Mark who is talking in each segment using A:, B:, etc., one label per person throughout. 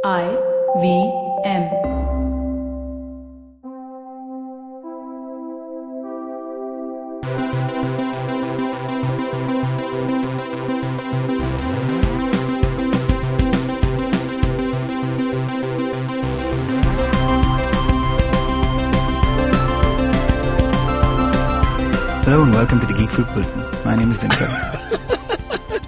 A: IVM.
B: Hello and welcome to the Geek Bulletin. My name is Dinkar.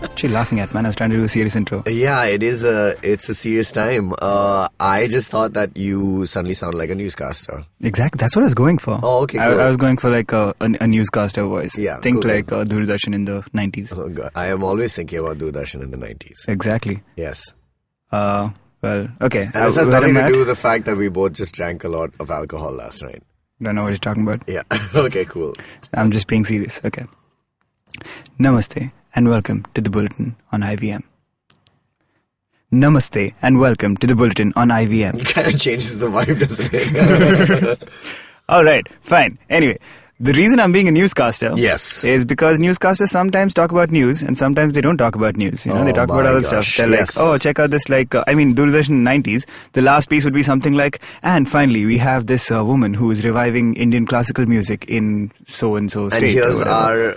B: What are you laughing at, man? I was trying to do a serious intro.
C: Yeah, it's a serious time. I just thought that you suddenly sound like a newscaster.
B: Exactly, that's what I was going for.
C: Oh, okay, cool.
B: I was going for like a newscaster voice.
C: Yeah,
B: Think
C: cool.
B: like Doordarshan in the 90s.
C: Oh God, I am always thinking about Doordarshan in the 90s.
B: Exactly.
C: Yes.
B: Well, okay.
C: And this has nothing to do with the fact that we both just drank a lot of alcohol last night.
B: Don't know what you're talking about.
C: Yeah. Okay, cool.
B: I'm just being serious. Okay. Namaste and welcome to the Bulletin on IVM. Namaste and welcome to the Bulletin on IVM.
C: It kind of changes the vibe, doesn't it?
B: Alright, fine. Anyway, the reason I'm being a newscaster
C: Yes.
B: is because newscasters sometimes talk about news and sometimes they don't talk about news. You know, they talk about other stuff. They're
C: yes.
B: like, oh, check out this, Doordarshan in the 90s, the last piece would be something like, and finally we have this woman who is reviving Indian classical music in so-and-so state.
C: And here's our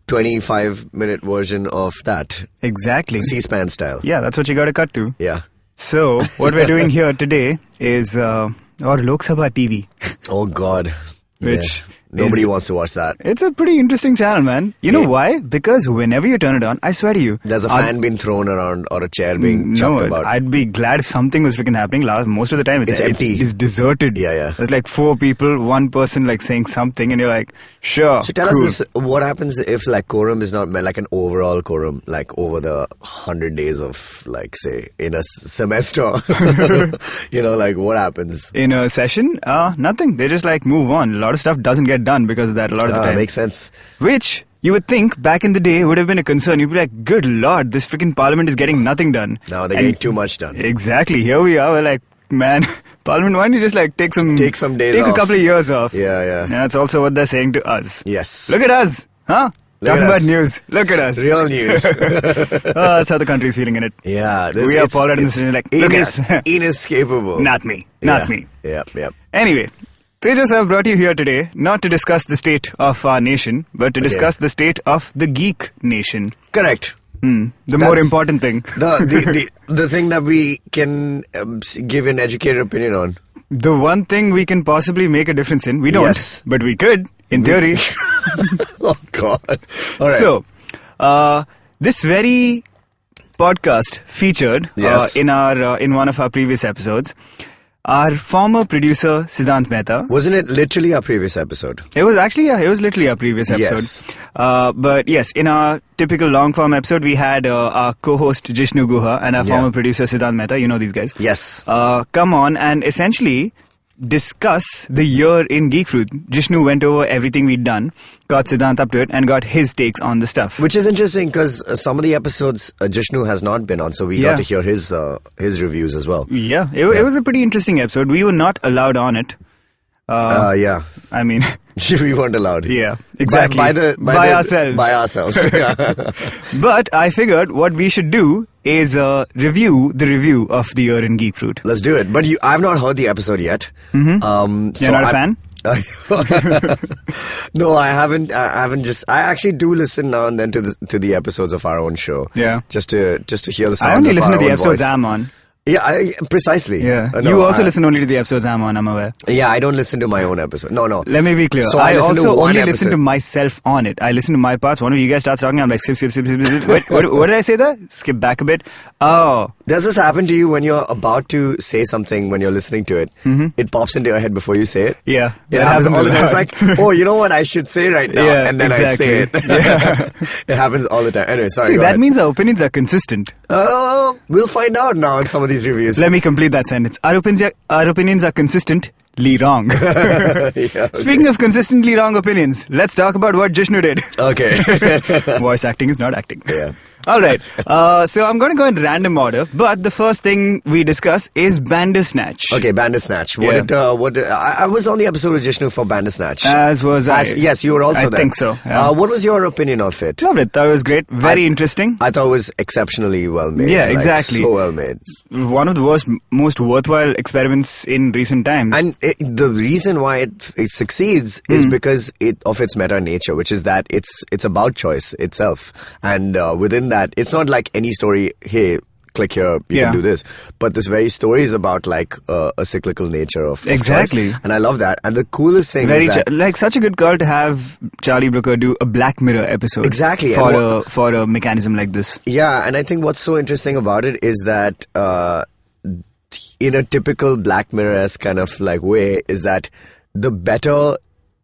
C: 25-minute version of that.
B: Exactly.
C: C-SPAN style.
B: Yeah, that's what you got to cut to.
C: Yeah.
B: So, what we're doing here today is our Lok Sabha TV.
C: Oh God.
B: Which
C: Nobody
B: is-
C: wants to watch that.
B: It's a pretty interesting channel, man. You know
C: Yeah.
B: why? Because whenever you turn it on, I swear to you,
C: There's a fan being thrown around or a chair being chucked about.
B: I'd be glad if something was freaking happening. Most of the time,
C: It's empty.
B: It's deserted.
C: Yeah.
B: There's like 4 people, 1 person like saying something, and you're like, sure.
C: So tell
B: cool.
C: us this, what happens if like quorum is not met, like an overall quorum, like over the 100 days of like say in a semester, you know, like what happens?
B: In a session, nothing. They just like move on. A lot of stuff doesn't get done because of that a lot of the time.
C: Makes sense.
B: Which you would think back in the day would have been a concern. You'd be like, good lord, this freaking parliament is getting nothing done.
C: Now they're getting too much done.
B: Exactly. Here we are. We're like, man, Parliament, why don't you just like take some
C: days
B: Take
C: off.
B: a couple of years off.
C: Yeah.
B: That's also what they're saying to us.
C: Yes.
B: Look at us. Huh?
C: Look
B: Talking
C: at
B: about
C: us.
B: news. Look at us.
C: Real news.
B: That's how the country's feeling in it.
C: Yeah.
B: We are Paul in the city like, look at us.
C: Inescapable.
B: Not me. Not me.
C: Yep.
B: Anyway, Tejas have brought you here today not to discuss the state of our nation, but to discuss the state of the geek nation.
C: Correct.
B: The more important thing.
C: The thing that we can give an educated opinion on.
B: The one thing we can possibly make a difference in. We don't,
C: Yes.
B: but we could, in theory.
C: Oh God. All right.
B: So, this very podcast featured
C: Yes.
B: in one of our previous episodes our former producer Siddhant Mehta.
C: Wasn't it literally our previous episode?
B: It was actually, it was literally our previous episode.
C: Yes.
B: But yes, in our typical long form episode, we had our co-host Jishnu and our former producer Siddhant Mehta. You know these guys.
C: Yes.
B: Come on and essentially discuss the year in Geek Fruit. Jishnu went over everything we'd done, got Siddhant up to it, and got his takes on the stuff.
C: Which is interesting because some of the episodes Jishnu has not been on, so we got to hear his reviews as well.
B: Yeah, it was a pretty interesting episode. We were not allowed on it.
C: Yeah.
B: I mean,
C: We weren't allowed.
B: yeah, exactly.
C: By
B: ourselves.
C: By ourselves. Yeah.
B: But I figured what we should do is review the review of the year in Geek Fruit.
C: Let's do it. But I've not heard the episode yet.
B: Mm-hmm. You're not a fan?
C: No, I haven't. I actually do listen now and then to the episodes of our own show.
B: Yeah.
C: Just to hear the sounds
B: I only
C: of
B: listen
C: our
B: to the
C: own
B: episodes
C: voice.
B: I'm on.
C: Yeah, precisely.
B: Yeah.
C: No,
B: You also listen only to the episodes I'm on, I'm aware.
C: Yeah, I don't listen to my own episode. No.
B: Let me be clear.
C: So
B: I
C: listen to
B: also
C: one
B: only listen
C: episode.
B: to myself on it. I listen to my parts. One of you guys starts talking, I'm like, skip. Wait, what did I say there? Skip back a bit. Oh.
C: Does this happen to you when you're about to say something, when you're listening to it? Mm-hmm. It pops into your head before you say it?
B: Yeah.
C: It
B: that
C: happens all the
B: a
C: time. It's
B: lot.
C: like, oh, you know what I should say right now?
B: Yeah,
C: and then
B: exactly.
C: I say it.
B: Yeah.
C: It happens all the time. Anyway, sorry.
B: See,
C: go
B: that
C: ahead.
B: means our opinions are consistent.
C: We'll find out now in some of these reviews.
B: Let me complete that sentence. Our opinions are consistently wrong.
C: Yeah, okay.
B: Speaking of consistently wrong opinions, let's talk about what Jishnu did.
C: Okay.
B: Voice acting is not acting.
C: Yeah.
B: All right. So I'm going to go in random order, but the first thing we discuss is Bandersnatch.
C: Okay, Bandersnatch. I was on the episode of Jishnu for Bandersnatch.
B: As was I.
C: Yes, you were also there.
B: I think so. Yeah.
C: What was your opinion of it?
B: Loved it. Thought it was great. Very interesting.
C: I thought it was exceptionally well made.
B: Yeah, exactly.
C: So well made.
B: One of the most worthwhile experiments in recent times.
C: And the reason why it succeeds is because of its meta nature, which is that it's about choice itself. And within that, it's not like any story, hey, click here, you can do this. But this very story is about like a cyclical nature of
B: exactly.
C: choice. And I love that. And the coolest thing is that...
B: like such a good call to have Charlie Brooker do a Black Mirror episode.
C: Exactly.
B: For a mechanism like this.
C: Yeah, and I think what's so interesting about it is that in a typical Black Mirror-esque kind of like way is that the better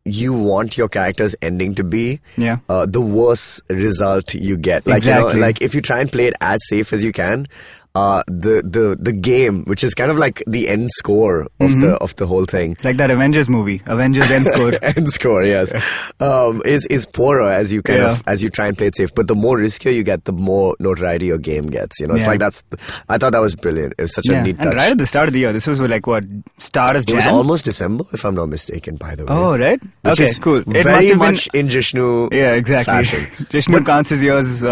C: you want your character's ending to be, the worse result you get. Like,
B: exactly.
C: Like if you try and play it as safe as you can, the game, which is kind of like the end score of the whole thing,
B: like that Avengers movie, Avengers end score.
C: End score, yes, is poorer as you as you try and play it safe. But the more riskier you get, the more notoriety your game gets. You know, it's like I thought that was brilliant. It was such a neat touch. And
B: right at the start of the year, this was like what, start of Jan?
C: It was almost December, if I'm not mistaken. By the way.
B: Oh right.
C: Which
B: okay, cool.
C: It very much in Jishnu.
B: Yeah, exactly.
C: Fashion.
B: Jishnu counts his years.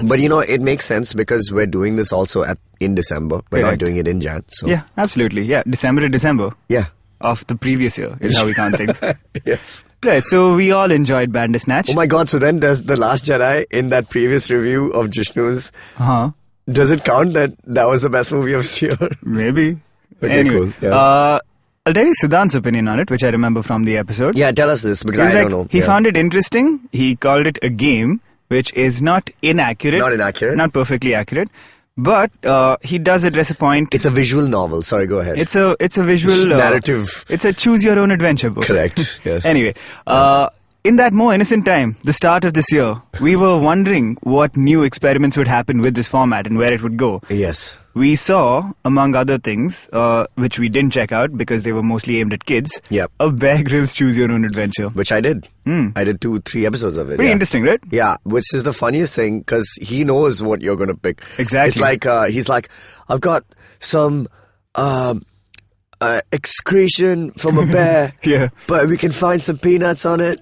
C: But you know, it makes sense because we're doing this also in December. We're not doing it in Jan. So.
B: Yeah, absolutely. Yeah, December to December.
C: Yeah.
B: Of the previous year is how we count things.
C: Yes.
B: Right, so we all enjoyed Bandersnatch.
C: Oh my god, so then does The Last Jedi in that previous review of Jishnu's, does it count that was the best movie of this year?
B: Maybe.
C: Okay,
B: anyway,
C: cool. Yeah.
B: I'll tell you Siddhant's opinion on it, which I remember from the episode.
C: Yeah, tell us this, because I don't know.
B: He found it interesting. He called it a game, which is not inaccurate.
C: Not inaccurate.
B: Not perfectly accurate. But he does address a point.
C: It's a visual novel. Sorry, go ahead.
B: It's a visual...
C: narrative.
B: It's a choose-your-own-adventure book.
C: Correct, yes.
B: Anyway, in that more innocent time, the start of this year, we were wondering what new experiments would happen with this format and where it would go.
C: Yes.
B: We saw, among other things, which we didn't check out because they were mostly aimed at kids, a Bear Grylls Choose Your Own Adventure.
C: Which I did. I did 2-3 episodes of it.
B: Pretty interesting, right?
C: Yeah, which is the funniest thing because he knows what you're going to pick.
B: Exactly.
C: It's like, he's like, I've got some... excretion from a bear, but we can find some peanuts on it.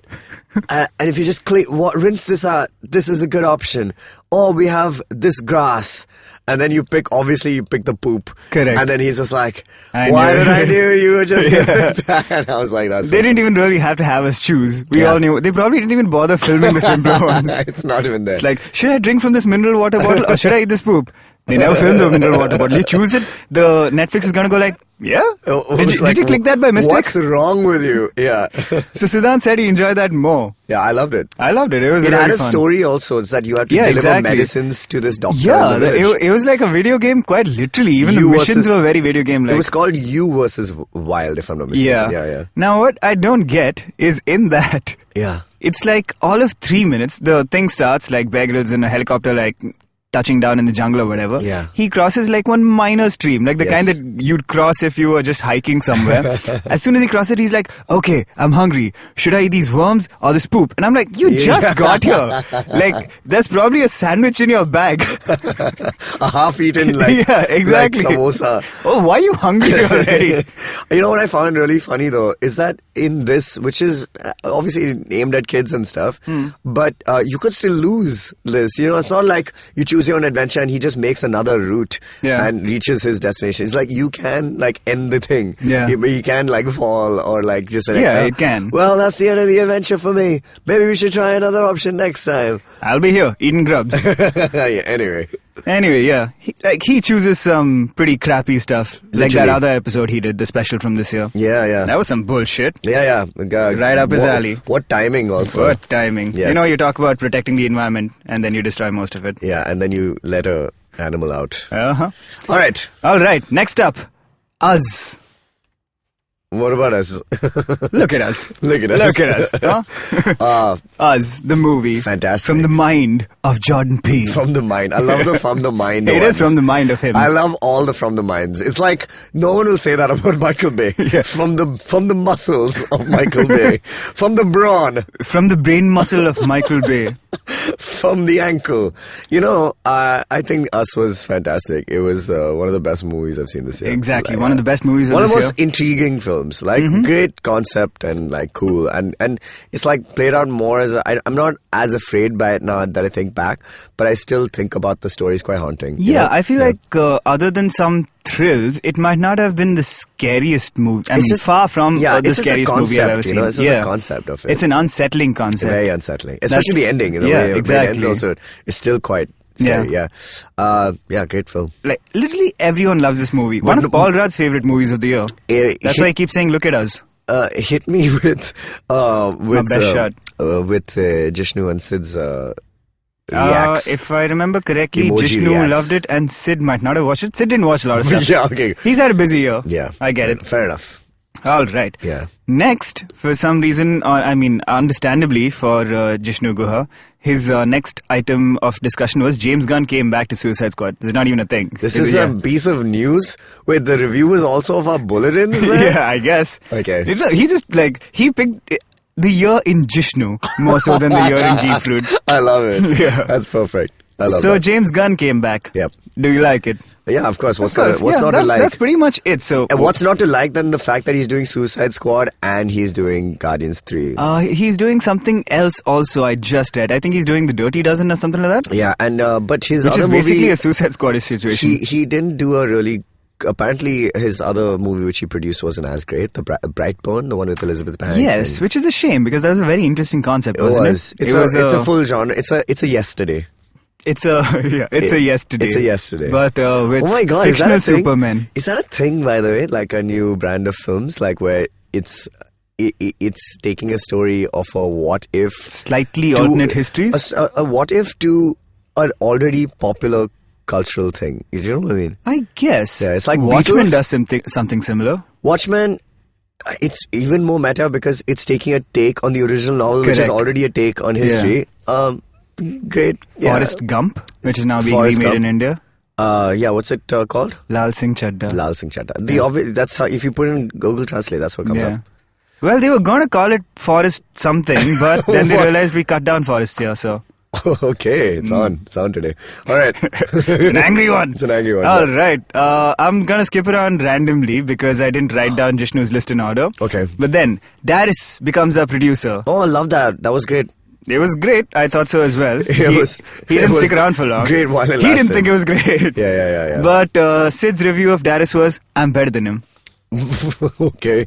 C: And if you just rinse this out, this is a good option. Or we have this grass. And then you pick the poop.
B: Correct.
C: And then he's just like, why did I knew you were just going to that? And I was like, that's
B: They didn't even really have to have us choose. We all knew. They probably didn't even bother filming the simpler ones.
C: It's not even there.
B: It's like, should I drink from this mineral water bottle or should I eat this poop? They never filmed the mineral water bottle. You choose it, the Netflix is going to go like, yeah? Did you click that by mistake?
C: What's wrong with you? Yeah.
B: So Siddhant said he enjoyed that more.
C: Yeah, I loved it.
B: It was
C: It
B: really
C: had a
B: fun.
C: story also. It's that you have to deliver medicines to this doctor.
B: Yeah, it was like a video game, quite literally. Even the missions were very video game-like.
C: It was called You versus Wild, if I'm not mistaken. Yeah.
B: Now, what I don't get is in that.
C: Yeah.
B: It's like all of 3 minutes, the thing starts like Bear Grylls in a helicopter, like touching down in the jungle or whatever.
C: Yeah.
B: He crosses like one minor stream, like the kind that you'd cross if you were just hiking somewhere. As soon as he crosses it, he's like, okay, I'm hungry. Should I eat these worms or this poop? And I'm like, you just got here. Like, there's probably a sandwich in your bag.
C: A half-eaten,
B: yeah, exactly.
C: like samosa.
B: Oh, why are you hungry already?
C: You know what I found really funny though, is that in this, which is obviously aimed at kids and stuff, but you could still lose this. You know, it's not like you choose your own adventure and he just makes another route and reaches his destination. It's like you can like end the thing.
B: Yeah.
C: He can like fall or like just like,
B: it can.
C: Well, that's the end of the adventure for me. Maybe we should try another option next time.
B: I'll be here eating grubs. Anyway, yeah. He chooses some pretty crappy stuff.
C: Literally.
B: Like that other episode he did, the special from this year.
C: Yeah.
B: That was some bullshit.
C: Yeah.
B: Right up his alley.
C: What timing also.
B: What timing.
C: Yes.
B: You know, you talk about protecting the environment and then you destroy most of it.
C: Yeah, and then you let a animal out.
B: Uh-huh.
C: All right.
B: Next up, Us.
C: What about us?
B: Look at us.
C: Look at us.
B: Look at us. Huh? Us, the movie.
C: Fantastic.
B: From the mind of Jordan Peele.
C: From the mind. I love the from the mind.
B: It is from the mind of him.
C: I love all the from the minds. It's like no one will say that about Michael Bay.
B: Yeah.
C: From the muscles of Michael Bay. From the brawn.
B: From the brain muscle of Michael Bay.
C: From the ankle. You know, I think Us was fantastic. It was one of the best movies I've seen this year.
B: Exactly.
C: Like,
B: One of the best movies of
C: one
B: this
C: of the
B: year.
C: most intriguing films. Like, great concept and, like, cool. And it's, like, played out more as I'm not as afraid by it now that I think back, but I still think about the stories quite haunting.
B: Yeah,
C: know?
B: I feel like other than some thrills, it might not have been the scariest movie. I mean,
C: just,
B: far from
C: yeah,
B: the
C: it's just a
B: scariest movie I've ever
C: concept,
B: seen.
C: you know, it's just a concept of it.
B: It's an unsettling concept.
C: Very unsettling. Especially the ending. The
B: yeah,
C: way
B: exactly.
C: it ends also is still quite scary. Yeah. Yeah, great film.
B: Like, literally everyone loves this movie. One of Paul Rudd's favorite movies of the year. That's why I keep saying, look at us.
C: Hit me with
B: best shot.
C: With Jishnu and Sid's reacts.
B: If I remember correctly,
C: Emoji
B: Jishnu
C: reacts.
B: loved it and Sid might not have watched it. Sid didn't watch a lot of stuff.
C: Yeah, okay.
B: He's had a busy year.
C: Yeah.
B: I get it.
C: Fair enough.
B: All right.
C: Yeah.
B: Next, for some reason, understandably for Jishnu Guha, his next item of discussion was James Gunn came back to Suicide Squad. This is not even a thing.
C: This is a piece of news. Wait, the review was also of our bulletins, man?
B: Yeah, I guess.
C: Okay.
B: He just, he picked the year in Jishnu more so than the year in Geek Fruit.
C: I love it.
B: Yeah.
C: That's perfect. I love
B: So
C: that.
B: James Gunn came back.
C: Yep.
B: Do you like it?
C: Yeah, of course. What's
B: Of course,
C: not to like?
B: That's pretty much it. So
C: And what's not to like than the fact that he's doing Suicide Squad and he's doing Guardians 3?
B: He's doing something else also, I just read. I think he's doing The Dirty Dozen or something like that.
C: Yeah, and but his
B: Which
C: other
B: is basically
C: movie,
B: a Suicide Squad situation.
C: he didn't do a really. Apparently, his other movie which he produced wasn't as great. The Brightburn, the one with Elizabeth Banks.
B: Yes,
C: and
B: which is a shame because that was a very interesting concept,
C: it
B: wasn't
C: was.
B: it?
C: It's a full genre. It's a yesterday.
B: It's a yesterday.
C: It's a yesterday.
B: But with
C: Oh my God,
B: fictional
C: is that a thing?
B: Supermen.
C: Is that a thing, by the way? Like a new brand of films, like where it's taking a story of a what if,
B: Slightly alternate histories.
C: a what if to an already popular cultural thing. You know what I mean?
B: I guess.
C: Yeah, it's like
B: Watchmen
C: Beatles.
B: does something similar.
C: Watchmen, it's even more meta because it's taking a take on the original novel, which is
B: Correct.
C: already a take on history. Great. Yeah.
B: Forrest Gump, which is now being
C: Forrest
B: remade
C: Gump.
B: in India.
C: Yeah, what's it called?
B: Lal Singh Chadda.
C: Lal Singh Chadda. The obvious, that's how, if you put in Google Translate, that's what comes
B: Yeah.
C: up.
B: Well, they were going to call it Forest something, but then they
C: What?
B: realized we cut down Forest here, so.
C: Okay, it's on today. All right.
B: It's an angry one.
C: It's an angry one.
B: All right. I'm going to skip around randomly because I didn't write down Jishnu's list in order.
C: Okay.
B: But then, Darius becomes a producer.
C: Oh, I love that. That was great.
B: It was great. I thought so as well. He
C: it
B: didn't
C: was
B: stick around for long.
C: great while it
B: He didn't
C: lasted.
B: think it was great.
C: Yeah.
B: But Sid's review of Darius was, I'm better than him.
C: Okay.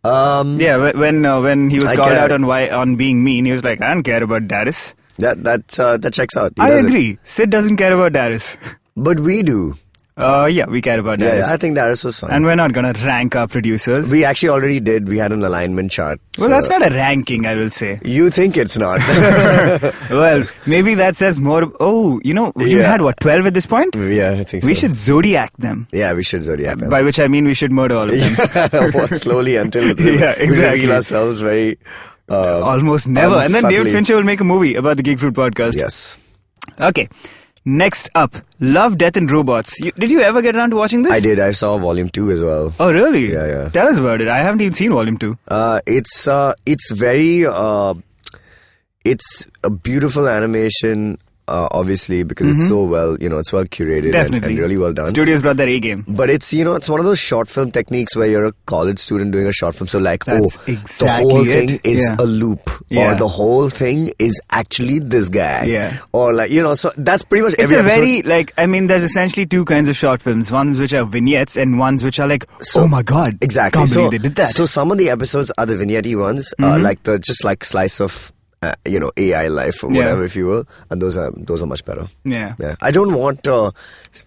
B: Yeah, when he was
C: I
B: called
C: get
B: out
C: it.
B: on being mean, he was like, I don't care about Darius.
C: That checks out. He
B: I
C: doesn't.
B: agree. Sid doesn't care about Darius.
C: But we do.
B: Yeah, we care about Darius.
C: Yeah, I think Darius was fine.
B: And we're not going to rank our producers.
C: We actually already did. We had an alignment chart.
B: Well,
C: so-
B: that's not a ranking, I will say.
C: You think it's not.
B: Well, maybe that says more. Oh, you
C: Yeah.
B: had what, 12 at this point?
C: Yeah, I think so.
B: We should Zodiac them.
C: Yeah, we should Zodiac them.
B: By which I mean we should murder all of them.
C: Well, slowly until
B: Yeah, exactly.
C: we reveal ourselves very...
B: Almost never. And then David
C: unsubtly.
B: Fincher will make a movie about the Geek Fruit podcast.
C: Yes.
B: Okay. Next up, Love, Death and Robots. Did you ever get around to watching this?
C: I did. I saw Volume 2 as well.
B: Oh, really?
C: Yeah.
B: Tell us about it. I haven't even seen Volume 2.
C: It's very... it's a beautiful animation, obviously, because it's so well, it's well curated
B: Definitely.
C: and really well done.
B: Studios brought their A-game.
C: But it's, it's one of those short film techniques where you're a college student doing a short film. So like,
B: That's
C: the
B: exactly
C: whole
B: it.
C: thing is
B: Yeah.
C: a loop.
B: Yeah.
C: Or the whole thing is actually this guy.
B: Yeah.
C: Or like, so that's pretty much
B: It's
C: every
B: a
C: episode.
B: very, there's essentially two kinds of short films. Ones which are vignettes and ones which are like, oh my god.
C: Exactly.
B: Can't
C: so,
B: believe they did that.
C: So some of the episodes are the vignette ones, like just like slice of, AI life or whatever, if you will. And those are much better.
B: Yeah.
C: I don't want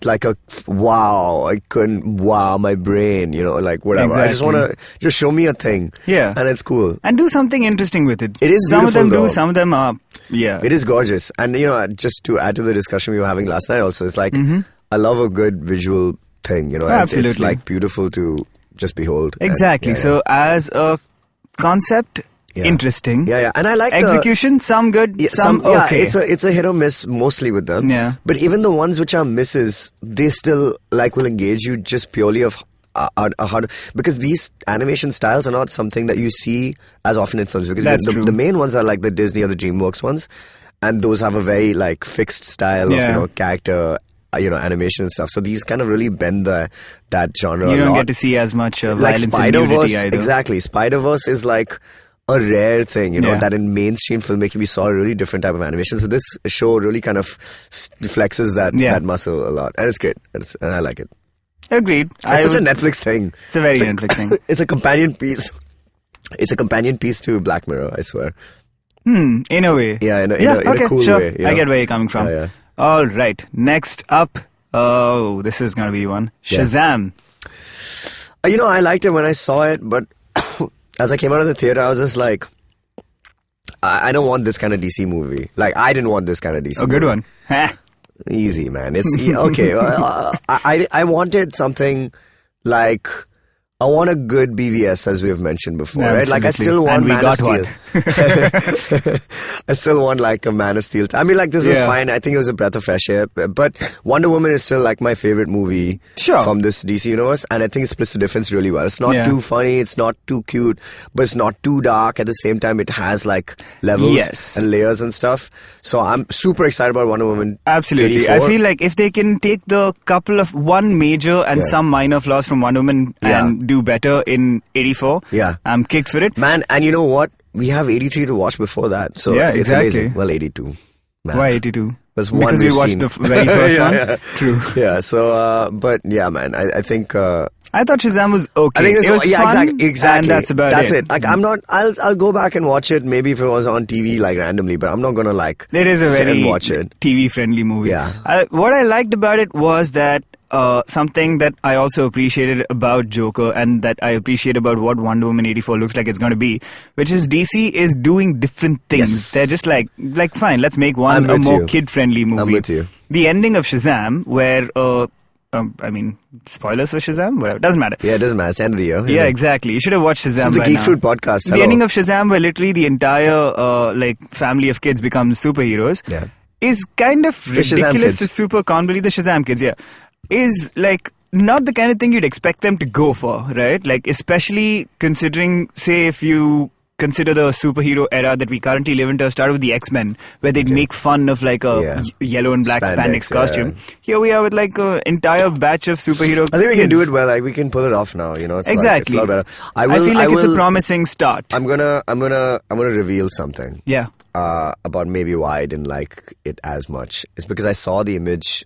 C: like a wow, I couldn't wow my brain, like whatever. I just
B: Exactly.
C: want to just show me a thing.
B: Yeah.
C: And it's cool.
B: And do something interesting with it.
C: It is
B: Some of them
C: beautiful,
B: do,
C: though.
B: some of them are, yeah.
C: It is gorgeous. And, just to add to the discussion we were having last night also, it's like, I love a good visual thing, and it's
B: Absolutely.
C: like beautiful to just behold.
B: Exactly.
C: And,
B: so as a concept, interesting.
C: Yeah. And I like
B: execution. Some good, some okay.
C: It's a hit or miss mostly with them.
B: Yeah.
C: But even the ones which are misses, they still will engage you just purely of how because these animation styles are not something that you see as often in films, because the main ones are like the Disney or the DreamWorks ones, and those have a very like fixed style of character animation and stuff. So these kind of really bend that genre.
B: You don't get to see as much violence and nudity either.
C: Exactly. Spider-Verse is like a rare thing, that in mainstream filmmaking we saw a really different type of animation. So this show really kind of flexes that muscle a lot, and it's great, and I like it.
B: Agreed.
C: It's such a Netflix thing.
B: It's a very Netflix thing.
C: It's a companion piece. It's a companion piece to Black Mirror, I swear.
B: In a way.
C: Yeah, in a cool way.
B: I get where you're coming from.
C: Yeah.
B: All right. Next up, this is going to be one. Shazam.
C: I liked it when I saw it, but as I came out of the theater, I was just like, I don't want this kind of DC movie. Like, I didn't want this kind of DC movie.
B: A good one.
C: Easy, man. It's okay. I wanted something like, I want a good BVS, as we have mentioned before, right? Like, I still want Man of Steel. I still want like a Man of Steel. I mean, like, this is fine. I think it was a breath of fresh air. But Wonder Woman is still like my favorite movie from this DC universe, and I think it splits the difference really well. It's not too funny, it's not too cute, but it's not too dark. At the same time, it has like levels and layers and stuff. So I'm super excited about Wonder Woman.
B: Absolutely.
C: 84.
B: I feel like if they can take the one major and some minor flaws from Wonder Woman and do better in 84, I'm kicked for it.
C: Man, and you know what? We have 83 to watch before that. So it's amazing. Well, 82. Man.
B: Why 82?
C: Because
B: we watched the very first one?
C: Yeah.
B: True.
C: Yeah, so, but yeah, man, I think...
B: I thought Shazam was okay.
C: I think it was fun, exactly.
B: And that's about it.
C: That's it. Like, I'm not... I'll go back and watch it maybe if it was on TV, like, randomly, but I'm not gonna, like,
B: it is a very
C: watch it.
B: TV-friendly movie.
C: Yeah.
B: What I liked about it was that something that I also appreciated about Joker, and that I appreciate about what Wonder Woman 84 looks like it's going to be, which is DC is doing different things.
C: Yes.
B: They're just like fine, let's make one a more kid-friendly movie.
C: I'm with you.
B: The ending of Shazam, where I mean, spoilers for Shazam? Whatever. Doesn't matter.
C: Yeah, it doesn't matter. It's the end of the year.
B: Yeah, exactly. You should have watched Shazam
C: This is the
B: by
C: Geek
B: now.
C: Fruit podcast.
B: The ending of Shazam, where literally the entire family of kids becomes superheroes, is kind of ridiculous. It's super convoluted. The Shazam kids, is like not the kind of thing you'd expect them to go for, right? Like, especially considering, say, if you consider the superhero era that we currently live in, to start with the X-Men, where they'd make fun of like a yellow and black spandex costume. Here we are with like an entire batch of superhero
C: I think we
B: kids.
C: can do it well. Like, we can pull it off now. It's
B: exactly.
C: Like, it's a lot better.
B: I feel like it's a promising start.
C: I'm gonna reveal something.
B: Yeah.
C: About maybe why I didn't like it as much. It's because I saw the image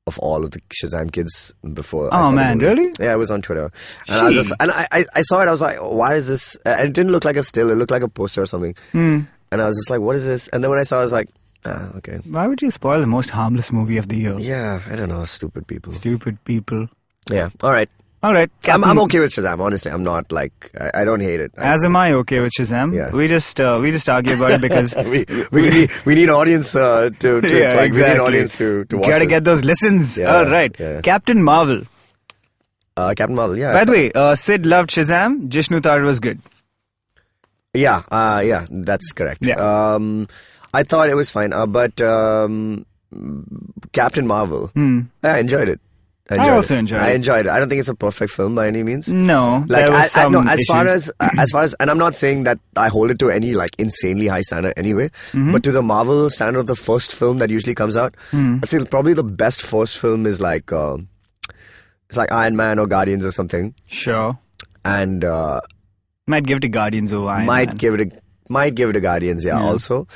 C: of all of the Shazam kids before.
B: Oh man, really?
C: Yeah, it was on Twitter, and I saw it. I was like, why is this? And it didn't look like a still; it looked like a poster or something. And I was just like, what is this? And then when I saw it, I was like, okay.
B: Why would you spoil the most harmless movie of the year?
C: Yeah, I don't know, stupid people.
B: Yeah.
C: All right. I'm okay with Shazam. Honestly, I'm not like I don't hate it.
B: As am I okay with Shazam.
C: Yeah.
B: We just argue about it because
C: we need audience to
B: exactly.
C: We need audience to watch.
B: Gotta get those listens.
C: Yeah,
B: all right.
C: Yeah.
B: Captain Marvel.
C: Captain Marvel. Yeah.
B: By the way, Sid loved Shazam. Jishnu thought it was good.
C: Yeah. That's correct.
B: Yeah.
C: I thought it was fine. But Captain Marvel. I enjoyed it.
B: I also enjoyed it.
C: I enjoyed it. I don't think it's a perfect film by any means.
B: No,
C: like
B: there was some
C: as far
B: issues.
C: as, and I'm not saying that I hold it to any like insanely high standard anyway. But to the Marvel standard of the first film that usually comes out, I'd say probably the best first film is like it's like Iron Man or Guardians or something.
B: Sure.
C: And
B: might give it to Guardians over Iron Man.
C: Might give it to Guardians. Yeah. Also,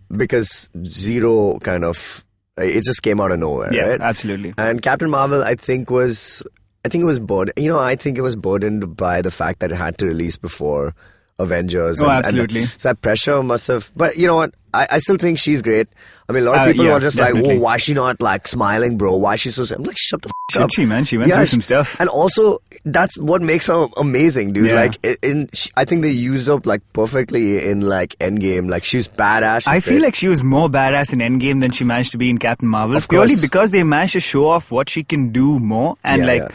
C: because Zero kind of. It just came out of nowhere, right?
B: Yeah, absolutely.
C: And Captain Marvel, I think it was burdened. I think it was burdened by the fact that it had to release before Avengers.
B: Absolutely.
C: So that pressure must have. But you know what? I still think she's great. I mean, a lot of people are just
B: definitely.
C: like, why is she not like smiling, bro? Why is she so... I'm like, shut the f*** up.
B: She, man? She went through some stuff.
C: And also, that's what makes her amazing, dude.
B: Yeah.
C: Like, I think they used up like perfectly in like Endgame. Like, she's badass.
B: I feel like she was more badass in Endgame than she managed to be in Captain Marvel.
C: Of
B: purely
C: course.
B: because they managed to show off what she can do more. And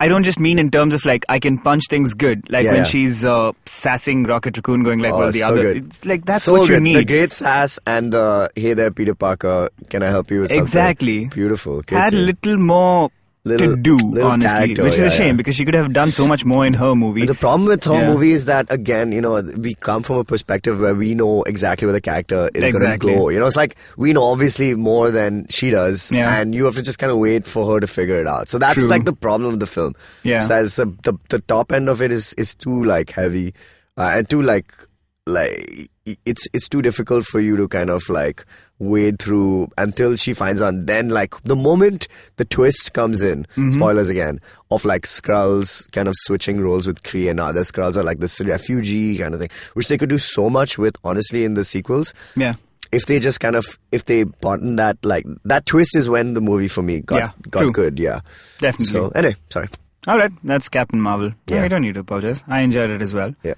B: I don't just mean in terms of like I can punch things good, like when she's sassing Rocket Raccoon, going like, well, the other. Good. It's like that's
C: so
B: what you
C: good.
B: need.
C: The great sass and the hey there, Peter Parker, can I help you with something?
B: Exactly.
C: Beautiful.
B: Had a little more to do, honestly, which is a shame because she could have done so much more in her movie.
C: The problem with her movie is that, again, you know, we come from a perspective where we know exactly where the character is going to go. You know, it's like we know obviously more than she does, and you have to just kind of wait for her to figure it out. So that's like the problem with the film.
B: Yeah,
C: so the top end of it is too like heavy and too like it's too difficult for you to kind of like wade through until she finds out. Then like the moment the twist comes in, spoilers again, of like Skrulls kind of switching roles with Kree and other Skrulls are like this refugee kind of thing, which they could do so much with, honestly, in the sequels.
B: Yeah.
C: If they just kind of, if they button that, like, that twist is when the movie for me got good,
B: Definitely.
C: So, anyway, sorry.
B: Alright, that's Captain Marvel.
C: Yeah.
B: I don't need to apologize. I enjoyed it as well.
C: Yeah.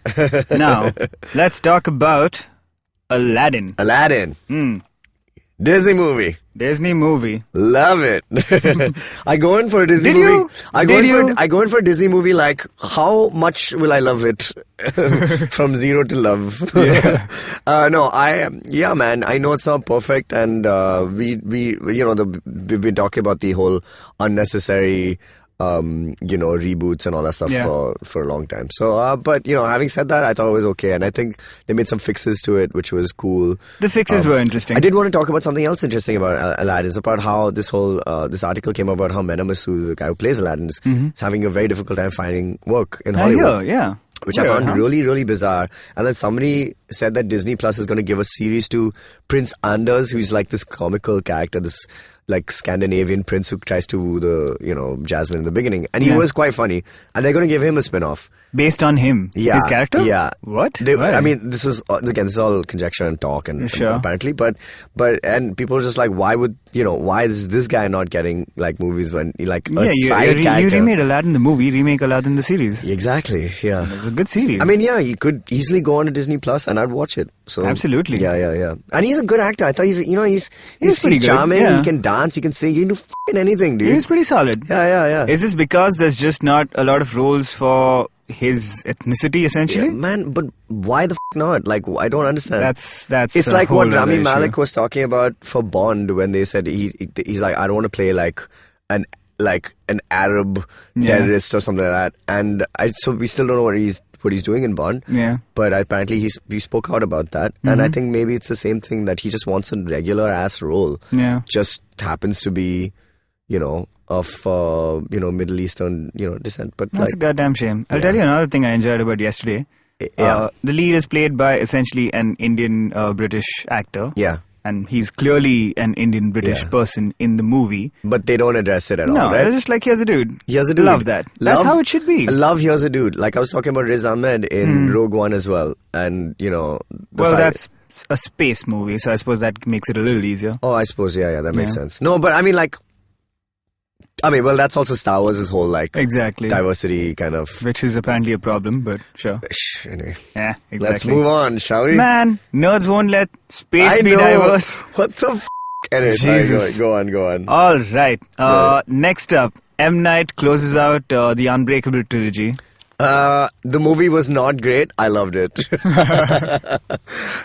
B: Now, let's talk about Aladdin.
C: Disney movie.
B: Love
C: it. I go in for a Disney movie. I go in for a Disney movie like, how much will I love it? From zero to love. Man, I know it's not perfect, and we've been talking about the whole unnecessary reboots and all that stuff for a long time. So, but, having said that, I thought it was okay. And I think they made some fixes to it, which was cool.
B: The fixes were interesting.
C: I did want to talk about something else interesting about Aladdin. It's about how this whole, this article came about how Mena Massoud, the guy who plays Aladdin, is having a very difficult time finding work in Hollywood. Which I found really, really bizarre. And then somebody said that Disney Plus is going to give a series to Prince Anders, who's like this comical character, this like Scandinavian prince who tries to woo the, Jasmine in the beginning. And he was quite funny. And they're going to give him a spin-off.
B: Based on him?
C: Yeah.
B: His character?
C: Yeah.
B: What?
C: I mean, this is all conjecture and talk and apparently. But people are just like, why is this guy not getting like movies when like a side character?
B: You remade Aladdin the movie, remake Aladdin the series.
C: Exactly, yeah.
B: It was a good series.
C: I mean, he could easily go on to Disney Plus and I'd watch it. So
B: absolutely.
C: Yeah. And he's a good actor. I thought he's charming,
B: yeah.
C: he can dance, he can sing, he can do f***ing anything, dude.
B: He's pretty solid.
C: Yeah.
B: Is this because there's just not a lot of roles for his ethnicity, essentially?
C: Yeah, man, but why the f*** not? Like, I don't understand.
B: That's
C: it's like what Rami Malek was talking about for Bond when they said he's like, I don't want to play like an Arab terrorist or something like that. And so we still don't know what he's doing in Bond.
B: Yeah.
C: But apparently he spoke out about that. And I think maybe it's the same thing, that he just wants a regular ass role.
B: Yeah.
C: Just happens to be, of Middle Eastern descent. But
B: that's a goddamn shame. I'll tell you another thing I enjoyed about yesterday. The lead is played by essentially an Indian British actor.
C: Yeah.
B: And he's clearly an Indian British person in the movie.
C: But they don't address it at all,
B: No,
C: right?
B: they're just like, here's a dude.
C: Love
B: that. That's how it should be.
C: Love Here's a Dude. Like I was talking about Riz Ahmed in Rogue One as well. And,
B: that's a space movie, so I suppose that makes it a little easier.
C: Oh, I suppose, yeah, that makes sense. No, but I mean, that's also Star Wars' whole,
B: exactly
C: diversity kind of...
B: Which is apparently a problem, but sure.
C: Anyway.
B: Yeah, exactly.
C: Let's move on, shall we?
B: Man, nerds won't let space be diverse.
C: What the f***? Anyway,
B: Jesus.
C: Go on.
B: All right. Next up, M. Night closes out the Unbreakable trilogy.
C: The movie was not great. I loved it.
B: The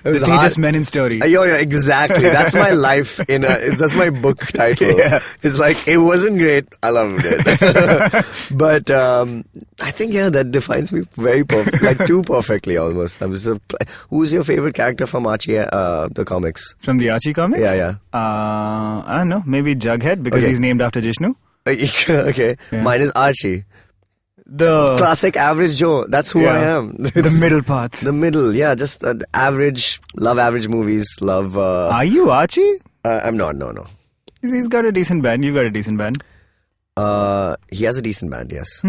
B: Tejas Men in story.
C: Yeah, exactly. That's my life that's my book title.
B: Yeah.
C: It's like, it wasn't great. I loved it. But I think that defines me very too perfectly almost. Who's your favorite character from Archie, the comics?
B: From the Archie comics?
C: Yeah.
B: I don't know. Maybe Jughead because he's named after Jishnu.
C: Okay. Yeah. Mine is Archie.
B: The
C: classic average Joe. That's who I am.
B: The middle path.
C: The middle, yeah. Just average. Love average movies. Love.
B: Are you Archie?
C: I'm not. No.
B: He's got a decent band. You've got a decent band.
C: He has a decent band. Yes.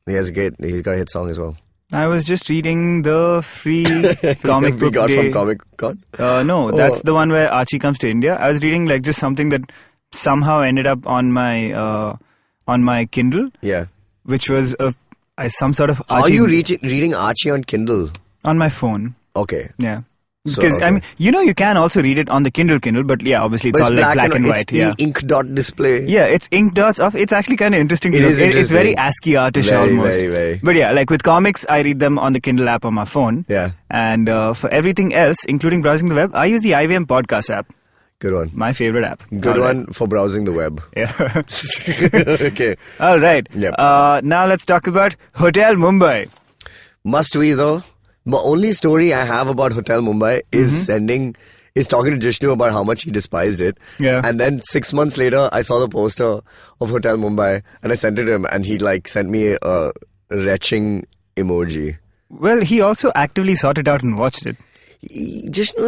C: He's got a hit song as well.
B: I was just reading the free comic book
C: got from Comic Con.
B: No, that's the one where Archie comes to India. I was reading just something that somehow ended up on my Kindle.
C: Yeah.
B: Which was some sort of Archie...
C: How are you reading Archie on Kindle?
B: On my phone.
C: Okay.
B: Yeah. Because,
C: okay.
B: I mean, you can also read it on the Kindle, but yeah, obviously it's
C: But
B: all like black and white.
C: It's
B: Yeah.
C: ink dot display.
B: Yeah, it's ink dots off. It's actually kind of interesting to
C: It
B: look.
C: is
B: It's very
C: interesting.
B: ASCII artish
C: Very,
B: almost.
C: very, very.
B: But yeah, like with comics, I read them on the Kindle app on my phone.
C: Yeah.
B: And for everything else, including browsing the web, I use the IVM podcast app.
C: Good one.
B: My favorite app.
C: Good one for browsing the web.
B: Yeah.
C: Okay.
B: All right.
C: Yep.
B: Now let's talk about Hotel Mumbai.
C: Must we though? The only story I have about Hotel Mumbai is talking to Jishnu about how much he despised it.
B: Yeah.
C: And then 6 months later, I saw the poster of Hotel Mumbai and I sent it to him and he sent me a retching emoji.
B: Well, he also actively sought it out and watched it.
C: Jishnu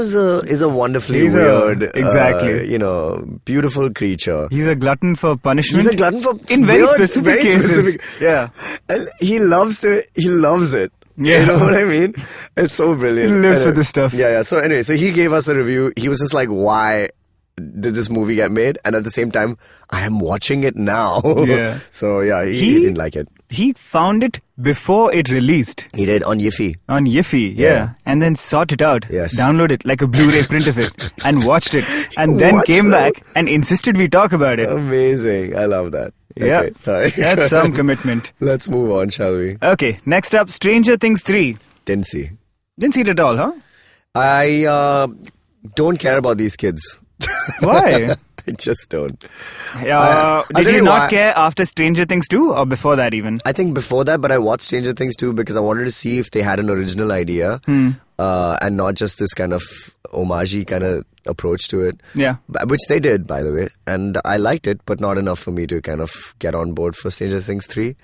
C: is a wonderfully
B: He's
C: weird,
B: exactly.
C: beautiful creature.
B: He's a glutton for punishment.
C: He's a glutton for
B: in very specific
C: very
B: cases.
C: specific-
B: Yeah.
C: And he loves it.
B: Yeah.
C: You know what I mean? It's so brilliant.
B: He lives
C: Anyway,
B: for this stuff.
C: Yeah. So anyway, he gave us a review. He was just like, why did this movie get made? And at the same time, I am watching it now.
B: Yeah.
C: So yeah, he didn't like it.
B: He found it before it released.
C: He did on Yiffy.
B: On Yiffy, yeah. And then sought it out.
C: Yes.
B: Downloaded it like a Blu-ray print of it and watched it. And then
C: What's
B: came
C: that?
B: back and insisted we talk about it.
C: Amazing. I love that.
B: Yeah.
C: Okay, sorry.
B: That's some commitment.
C: Let's move on, shall we?
B: Okay, next up, Stranger Things 3.
C: Didn't see.
B: Didn't see it at all, huh?
C: I don't care about these kids.
B: Why?
C: I just don't.
B: I'll
C: tell
B: did you
C: you
B: not
C: why.
B: care after Stranger Things 2 or before that even?
C: I think before that, but I watched Stranger Things too because I wanted to see if they had an original idea and not just this kind of homage kind of approach to it.
B: Yeah.
C: Which they did, by the way. And I liked it, but not enough for me to kind of get on board for Stranger Things 3.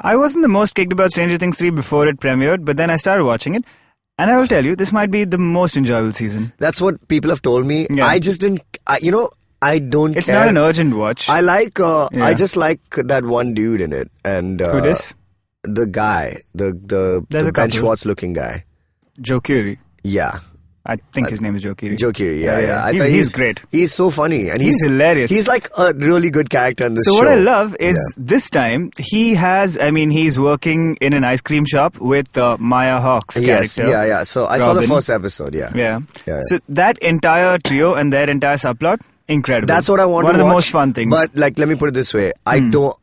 B: I wasn't the most kicked about Stranger Things 3 before it premiered, but then I started watching it. And I will tell you, this might be the most enjoyable season.
C: That's what people have told me.
B: Yeah.
C: I just didn't, I don't
B: It's
C: care.
B: not an urgent watch.
C: I just like that one dude in it. And
B: Who dis?
C: the guy, the
B: There's a
C: Ben
B: couple.
C: Schwartz looking guy.
B: Joe Curie.
C: Yeah.
B: I think his name is Joe Curie.
C: Joe Curie, yeah. I thought
B: He's great.
C: He's so funny. And
B: He's hilarious.
C: He's like a really good character in this
B: So
C: show.
B: what I love is this time he's working in an ice cream shop with Maya Hawke's
C: Yes,
B: character.
C: yeah. So I saw the
B: Robin.
C: first episode, yeah.
B: Yeah.
C: Yeah.
B: So that entire trio and their entire subplot, incredible.
C: That's what I want
B: One
C: to
B: of
C: watch.
B: the most fun things.
C: But let me put it this way. I don't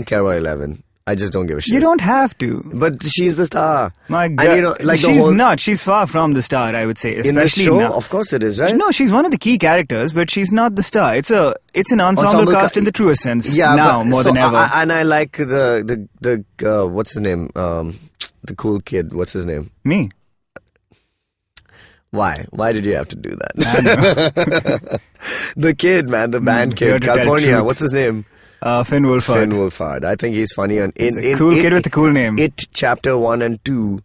C: care about 11. I just don't give a shit.
B: You don't have to.
C: But she's the star.
B: My God.
C: And the
B: she's
C: whole,
B: not. She's far from the star, I would say.
C: in the
B: Especially
C: show,
B: now.
C: of course it is, right?
B: No, she's one of the key characters, but she's not the star. It's an ensemble cast in the truest sense.
C: Yeah,
B: now
C: but,
B: more than ever.
C: I like the what's his name? The cool kid. What's his name?
B: Me.
C: Why? Why did you have to do that?
B: I know.
C: The kid, man, the band
B: here
C: kid,
B: to tell
C: California.
B: truth.
C: What's his name?
B: Finn Wolfhard.
C: Finn Wolfhard. I think he's funny. And
B: He's a cool kid with a cool name.
C: It chapter 1 and 2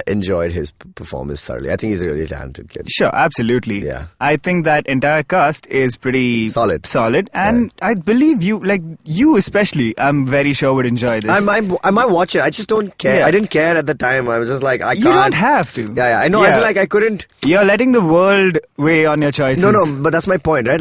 C: enjoyed his performance thoroughly. I think he's a really talented kid.
B: Sure, absolutely.
C: Yeah.
B: I think that entire cast is pretty
C: Solid.
B: And I believe you especially, I'm very sure would enjoy this.
C: I might watch it. I just don't care.
B: Yeah.
C: I didn't care at the time. I was just like, I can't.
B: You don't have to.
C: Yeah. I know. I feel like I couldn't.
B: You're letting the world weigh on your choices.
C: No, but that's my point, right?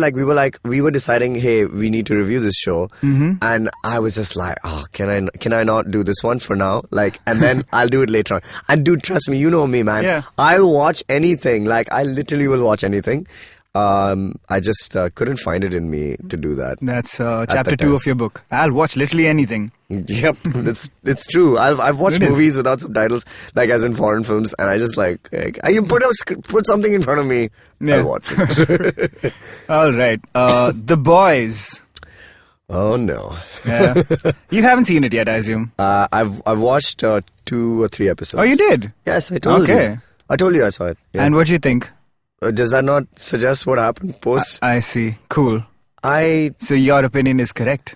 C: We were deciding, hey, we need to review this show, and I was just like, oh, can I not do this one for now? And then I'll do it later on. And dude, trust me, you know me, man.
B: Yeah.
C: I'll watch anything. I literally will watch anything. I just couldn't find it in me to do that.
B: That's
C: that
B: chapter 2
C: time.
B: of your book. I'll watch literally anything.
C: Yep, it's true. I've watched
B: It is.
C: movies without subtitles, as in foreign films, and I just I can put something in front of me.
B: Yeah.
C: I'll watch it.
B: All right. The Boys.
C: Oh no.
B: Yeah. You haven't seen it yet, I assume.
C: I've watched 2 or 3 episodes.
B: Oh, you did?
C: Yes, I told
B: Okay.
C: you. I told you I saw it. Yeah.
B: And what do you think?
C: Does that not suggest what happened post?
B: I see. Cool.
C: I
B: So your opinion is correct.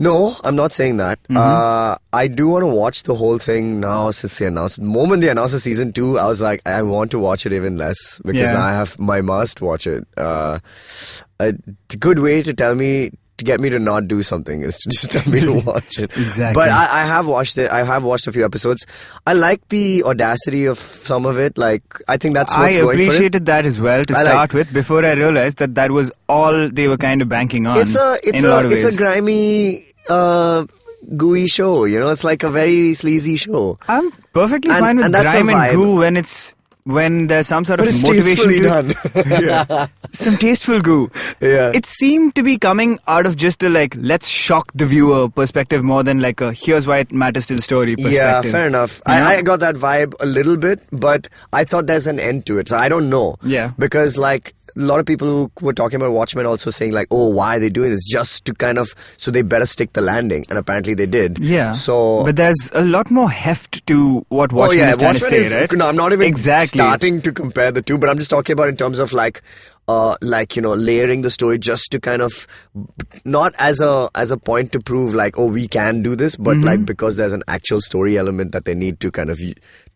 C: No, I'm not saying that. I do want to watch the whole thing now since they announced. The moment they announced the season 2, I was like, I want to watch it even less because now I have my must watch it. A good way to get me to not do something is to just tell me to watch it.
B: Exactly.
C: But I have watched it. I have watched a few episodes. I like the audacity of some of it. I think that's what's
B: I
C: going for it.
B: appreciated that as well to start with before I realized that was all they were kind of banking on.
C: It's a grimy, gooey show. It's like a very sleazy show.
B: I'm perfectly fine with
C: and that's a
B: grime and
C: vibe.
B: goo when it's when there's some sort of
C: But it's
B: motivation
C: tastefully done.
B: some tasteful goo.
C: Yeah.
B: It seemed to be coming out of just a like, let's shock the viewer perspective more than like a here's why it matters to the story perspective.
C: Yeah, fair enough. I got that vibe a little bit, but I thought there's an end to it. So I don't know.
B: Yeah.
C: Because like a lot of people who were talking about Watchmen also saying like, oh, why are they doing this? Just to kind of, so they better stick the landing. And apparently they did.
B: Yeah.
C: So.
B: But there's a lot more heft to what Watchmen is trying to say, right?
C: No, I'm not even
B: exactly
C: starting to compare the two, but I'm just talking about in terms of like, layering the story just to kind of, not as a point to prove like, oh, we can do this, but like because there's an actual story element that they need to kind of,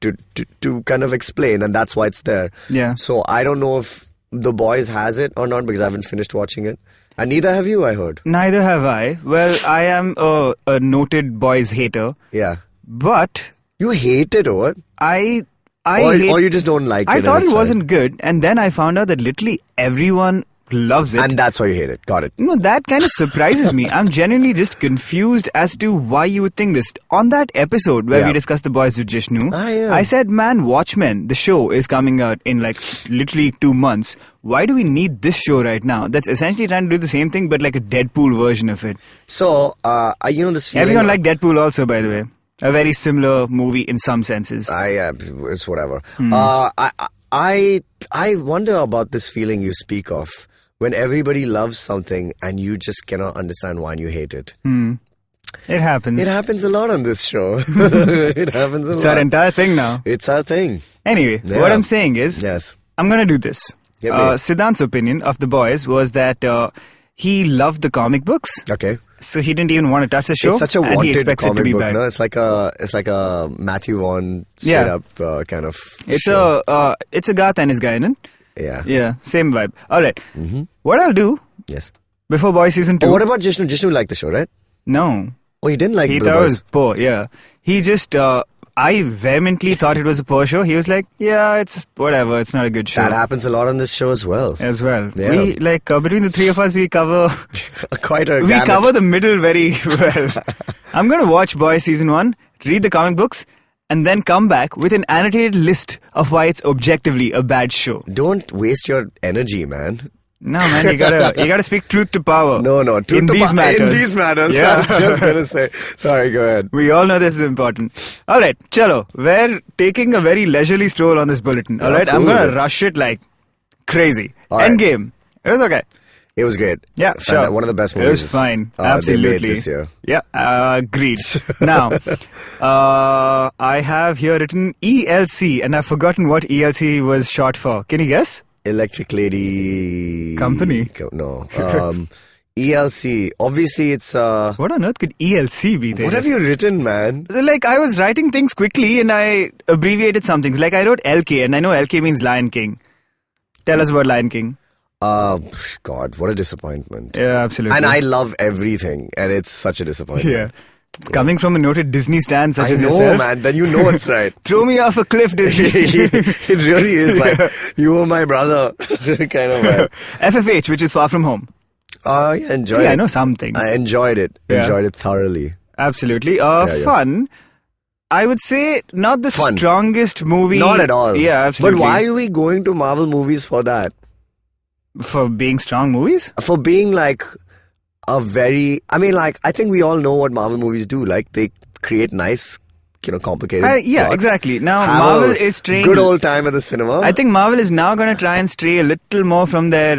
C: to kind of explain, and that's why it's there.
B: Yeah.
C: So I don't know if The Boys has it or not, because I haven't finished watching it. And neither have you, I heard.
B: Neither have I. Well, I am a noted Boys hater.
C: Yeah.
B: But
C: You hate it, or what? Or you just don't like it.
B: I thought it
C: fine.
B: wasn't good, and then I found out that literally everyone loves it.
C: And that's why you hate it. Got it.
B: No, that kind of surprises me. I'm genuinely just confused as to why you would think this. On that episode where we discussed The Boys with Jishnu, I said, man, Watchmen, the show, is coming out in like literally 2 months. Why do we need this show right now? That's essentially trying to do the same thing, but like a Deadpool version of it.
C: So, this feeling...
B: Everyone liked Deadpool also, by the way. A very similar movie in some senses.
C: It's whatever. I wonder about this feeling you speak of. When everybody loves something and you just cannot understand why you hate it.
B: It happens.
C: It happens a lot on this show. It happens a lot.
B: It's our entire thing now.
C: It's our thing.
B: Anyway, what I'm saying is, I'm going to do this. Siddhant's opinion of The Boys was that he loved the comic books.
C: Okay.
B: So he didn't even want to touch the show.
C: It's such a
B: and he
C: wanted
B: expects
C: comic
B: it to be
C: book,
B: bad.
C: no? It's like a Matthew Vaughn straight up kind of
B: It's
C: show.
B: it's a Garth Ennis guy, isn't it?
C: Yeah.
B: Yeah, same vibe. All right. What I'll do before Boys Season 2...
C: Oh, what about Jishnu? Jishnu liked the show, right?
B: No.
C: Oh, he didn't like
B: He
C: The
B: thought it
C: Boys?
B: was poor, yeah. He just... I vehemently thought it was a poor show. He was like, yeah, it's whatever. It's not a good show.
C: That happens a lot on this show as well.
B: Yeah. We, like, between the three of us, we cover...
C: Quite a
B: We
C: gamut.
B: cover the middle very well. I'm going to watch Boys Season 1, read the comic books, and then come back with an annotated list of why it's objectively a bad show.
C: Don't waste your energy, man.
B: No, man, you gotta speak truth to power.
C: No, truth
B: in
C: to
B: these matters.
C: In these matters,
B: Yeah.
C: I was just gonna say. Sorry, go ahead.
B: We all know this is important. Alright, chalo. We're taking a very leisurely stroll on this bulletin. Alright,
C: cool.
B: I'm gonna rush it like crazy.
C: All right.
B: Endgame. It was okay.
C: It was great.
B: Yeah, sure.
C: One of the best
B: It
C: movies.
B: was fine.
C: They
B: Absolutely.
C: made this year.
B: Yeah, agreed. Now, I have here written ELC, and I've forgotten what ELC was short for. Can you guess?
C: Electric Lady...
B: Company?
C: No. ELC. Obviously, it's...
B: What on earth could ELC be?
C: What have you written, man?
B: Like, I was writing things quickly and I abbreviated some things. Like, I wrote LK, and I know LK means Lion King. Tell us about Lion King.
C: God, what a disappointment.
B: Yeah, absolutely.
C: And I love everything, and it's such a disappointment.
B: Yeah. Coming from a noted Disney stan such
C: I
B: as
C: know,
B: yourself.
C: man. Then you know it's right.
B: Throw me off a cliff, Disney.
C: It really is like, you were my brother kind of vibe.
B: FFH, which is Far From Home.
C: Yeah, enjoyed
B: See,
C: it.
B: I know some things.
C: I enjoyed it.
B: Yeah.
C: Enjoyed it thoroughly.
B: Absolutely. Fun. I would say not the
C: Fun.
B: strongest movie.
C: Not at all.
B: Yeah, absolutely.
C: But why are we going to Marvel movies for that?
B: For being strong movies?
C: For being like a very... I mean, like, I think we all know what Marvel movies do. Like, they create nice, complicated
B: Yeah,
C: plots.
B: exactly. Now,
C: Have
B: Marvel
C: a
B: is straying...
C: good old time at the cinema.
B: I think Marvel is now going to try and stray a little more from their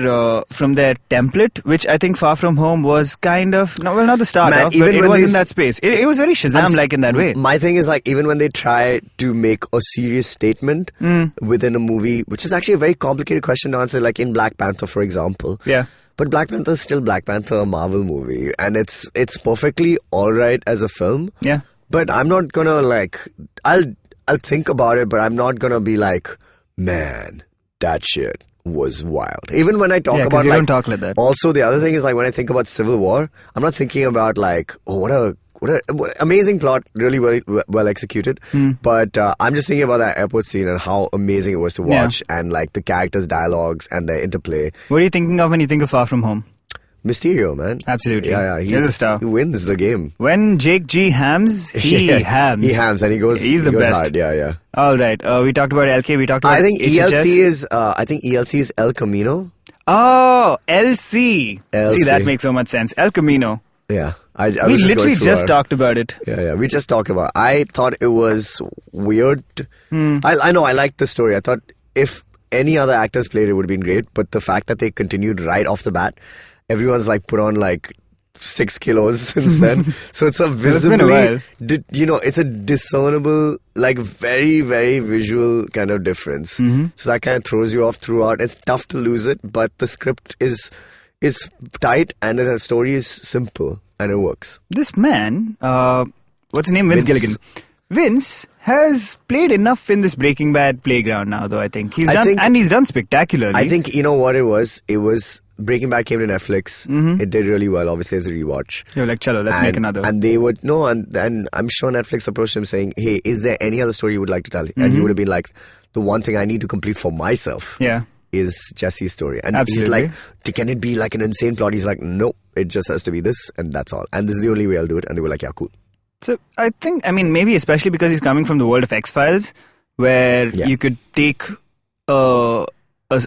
B: template, which I think Far From Home was kind of... No, well, not the start
C: Man,
B: of,
C: even
B: but it
C: when
B: was
C: they
B: in that space. It was very Shazam-like in that way.
C: My thing is, like, even when they try to make a serious statement within a movie, which is actually a very complicated question to answer, like in Black Panther, for example.
B: Yeah.
C: But Black Panther is still Black Panther, a Marvel movie, and it's perfectly alright as a film.
B: Yeah.
C: But I'm not gonna like... I'll think about it, but I'm not gonna be like, man, that shit was wild. Even when I talk
B: Yeah, 'cause
C: about
B: you
C: like...
B: don't talk like that.
C: Also, the other thing is like when I think about Civil War, I'm not thinking about like, oh, what a amazing plot, really well executed. But I'm just thinking about that airport scene and how amazing it was to watch, and like the characters' dialogues and their interplay.
B: What are you thinking of when you think of Far From Home?
C: Mysterio, man.
B: Absolutely.
C: Yeah,
B: He's a star.
C: He wins the game.
B: When Jake G hams, he hams.
C: He hams and
B: He's the best.
C: Hard. Yeah.
B: All right. We talked about LK. We talked about
C: I think
B: HHS.
C: ELC is El Camino.
B: Oh, LC.
C: LC.
B: See, that makes so much sense. El Camino.
C: Yeah.
B: We literally just talked about it.
C: Yeah. We just talked about it. I thought it was weird. I know, I liked the story. I thought if any other actors played it would have been great, but the fact that they continued right off the bat, everyone's like put on like 6 kilos since then. So it's a visibly, it's a discernible, like very, very visual kind of difference. So that kind of throws you off throughout. It's tough to lose it, but the script is tight and the story is simple and it works.
B: This man, what's his name? Vince Gilligan. Vince has played enough in this Breaking Bad playground now, though. I think he's done spectacularly.
C: I think you know what it was. It was Breaking Bad came to Netflix. It did really well. Obviously, as a rewatch.
B: You're like, chalo, let's make another.
C: And they would and I'm sure Netflix approached him saying, "Hey, is there any other story you would like to tell?" And he would have been like, "The one thing I need to complete for myself."
B: Yeah.
C: Is Jesse's story. And
B: Absolutely.
C: he's like, can it be like an insane plot? He's like, no, it just has to be this and that's all. And this is the only way I'll do it. And they were like, yeah, cool.
B: So I think, maybe especially because he's coming from the world of X-Files, where you could take a